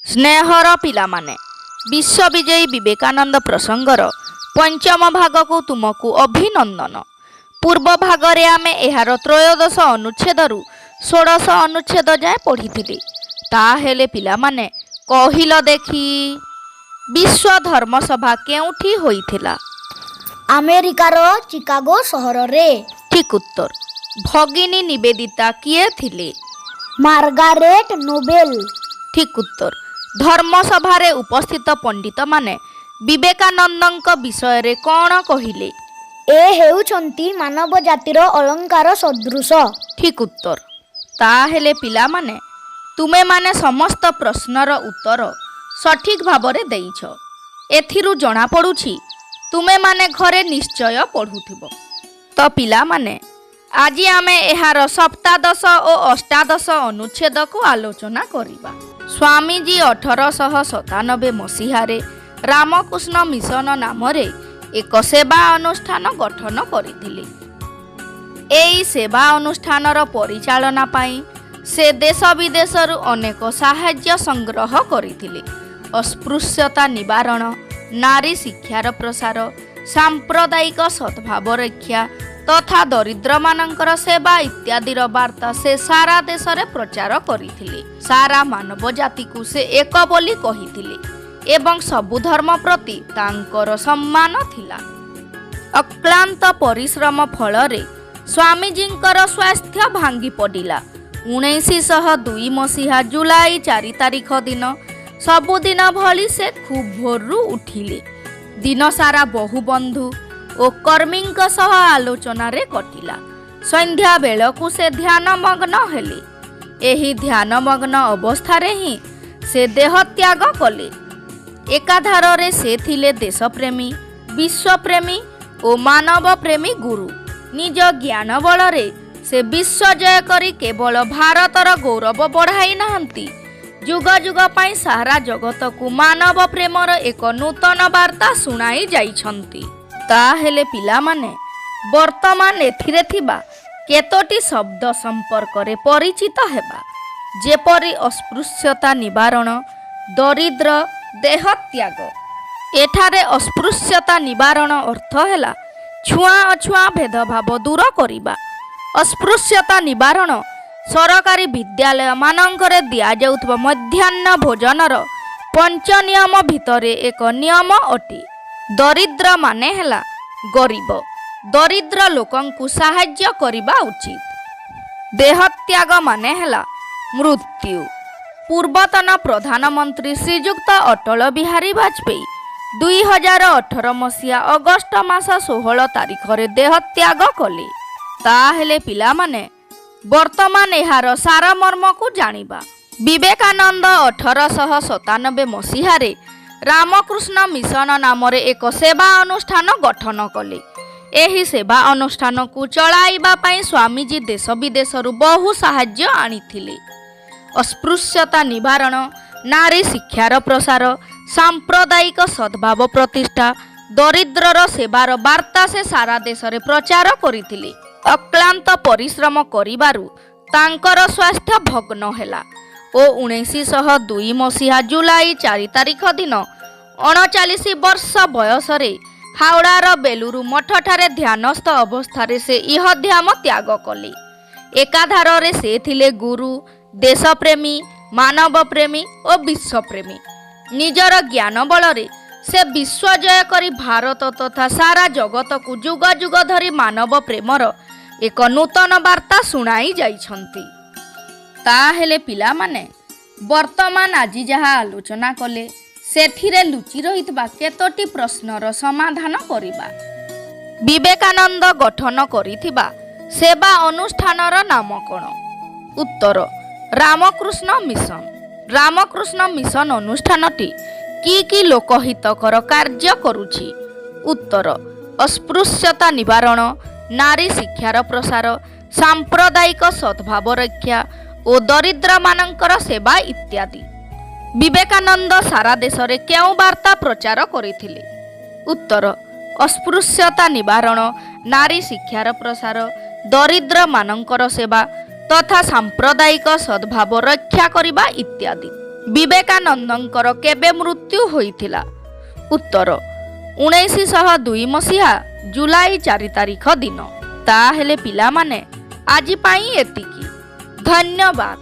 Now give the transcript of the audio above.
स्नेहर पिलामाने विश्वविजयी विवेकानंद प्रसंगर पंचम भाग को तुमको अभिनंदन। पूर्व भागरे आमे एहार त्रयोदश अनुच्छेद रु 16 अनुच्छेद जाए पढ़ी। ताहेले पिलामाने कहिल देखी विश्व धर्म सभा केउठी होइथिला? अमेरिकार चिकागो सहर रे। ठीक उत्तर। भगिनी निवेदिता किए थिले? Margaret Nobel. ठीक उत्तर। धर्मसभारे उपस्थित पंडित माने विवेकानंदଙ୍କ विषय कौन कहिले? ए हेउछंती मानव जातिर अलंकार सदृश। ठीक उत्तर। ताहेले पिला माने तुमे माने समस्त प्रश्नर उत्तर सठिक भावरे देइछ। एथिरु जणा पडुछि तुमे माने घरे निश्चय पढुथिबो। तो पिला माने आज आमे एहार सप्तादश और अष्टादश अनुच्छेद को आलोचना करिबा। स्वामीजी 1897 मसीहारे रामकृष्ण मिशन नामरे एक सेवा अनुष्ठान गठन करिथिले। एई सेवा अनुष्ठानर परिचालना पाई से देश विदेशरु अनेक साहाय्य संग्रह करिथिले। अस्पृश्यता निवारण, नारी शिक्षार प्रसार, सांप्रदायिक सद्भाव रक्षा तथा दरिद्र मानकर सेवा इत्यादि वार्ता से सारा देश रे प्रचार करिथिले। सारा मानव जाति को से एक बोली कहिथिले एवं सबु धर्म प्रति तांकर सम्मान थिला। अक्लांत परिश्रम फल रे स्वामीजींकर स्वास्थ्य भांगी पड़िला। 1902 मसीहा जुलाई 4 तारिख दिन सबुदिन भली से खूब भोरु उठिले। दिन सारा बहु बंधु ओ कर्मींक सह आलोचना रे कटिला। संध्या बेलकु से ध्यान मग्न हेले। एही ध्यान मग्न अवस्था रे ही से देह त्याग कले। एकाधार रे से थिले देशप्रेमी, विश्वप्रेमी ओ मानव प्रेमी गुरु। निज ज्ञान बल रे से विश्व जय करी केवल भारतर गौरव बढ़ाई नाहंती, जुग जुग पाई सारा जगत को मानव प्रेमर एक नूतन वार्ता सुनाई जाइछंती। ताहेले पिला माने वर्तमान एथिरे थिबा केतोटी शब्द संपर्क रे परिचित हेबा, जेपरि अस्पृश्यता निवारण, दरिद्र, देह त्याग। एठारे अस्पृश्यता निवारण अर्थ हैला छुआ अछुआ भेदभाव दूर करिबा। अस्पृश्यता निवारण सरकारी विद्यालय मानंकरे दिया जाउथबा मध्याह्न भोजनर 5 नियम भितरे एक नियम अटी। दरिद्र माने हैला गरीब, दरिद्र लोकंकु साहाय्य करिबा उचित। देह त्याग माने हैला मृत्यु। पूर्वतन प्रधानमंत्री श्रीयुक्त अटल बिहारी वाजपेयी 2018 मसीहा अगस्ट मास 16 तारिख रे देह त्याग कले। ताहेले पिला माने वर्तमान एहार सारा मर्म को जानिबा। विवेकानंद 1897 मसीहारे रामकृष्ण मिशन नामरे एक सेवा अनुष्ठान गठन कले। एही सेवा अनुष्ठान को चलाइबा पाई स्वामीजी देश विदेशरु बहु साहाय्य आनिथिले। अस्पृश्यता निवारण, नारी शिक्षार प्रसार, सांप्रदायिक सद्भाव प्रतिष्ठा, दरिद्रर सेवार वार्ता से सारा देश रे प्रचार करिथिले। अक्लांत परिश्रम करिबारु तांकर स्वास्थ्य भग्न हेला ओ 1902 मसीहा जुलाई 4 तारिख दिन 39 वर्ष बयस रे हावड़ार बेलुरु मठ ठारे ध्यानस्थ अवस्था से इहध्याम त्याग कले। एकाधार रे से थिले गुरु, देशप्रेमी, मानव प्रेमी और विश्वप्रेमी। निजर ज्ञान बल रे से विश्व जय करी भारत तथा सारा जगत को जुग जुग धरी मानव प्रेमर एक नूतन वार्ता सुनाई जाइछंती। ताहेले पिला माने वर्तमान आज जहा आलोचना कले सेथिरे लुचि रहितबा केतोटी प्रश्नर समाधान करिबा। विवेकानंद गठन करिथिबा सेवा अनुष्ठानर नाम कोन? उत्तर रामकृष्ण मिशन। रामकृष्ण मिशन अनुष्ठानटी की लोकहितकर कार्य करुछि? उत्तर अस्पृश्यता निवारण, नारी शिक्षार प्रसार, सांप्रदायिक सद्भाव रक्षा ओ दरिद्र मानंकर सेवा इत्यादि। विवेकानंद सारा देश रे केउ वार्ता प्रचार करिथिले? उत्तर अस्पृश्यता निवारण, नारी शिक्षार प्रसार, दरिद्र मानंकर सेवा तथा सांप्रदायिक सद्भाव रक्षा करिबा इत्यादि। ବିବେକାନନ୍ଦଙ୍କର କେବେ ମୃତ୍ୟୁ ହୋଇଥିଲା? ଉତ୍ତର 1902 ମସିହା ଜୁଲାଇ 4 ତାରିଖ ଦିନ। ତାହେଲେ ପିଲାମାନେ ଆଜି ପାଇଁ ଏତିକି। ଧନ୍ୟବାଦ।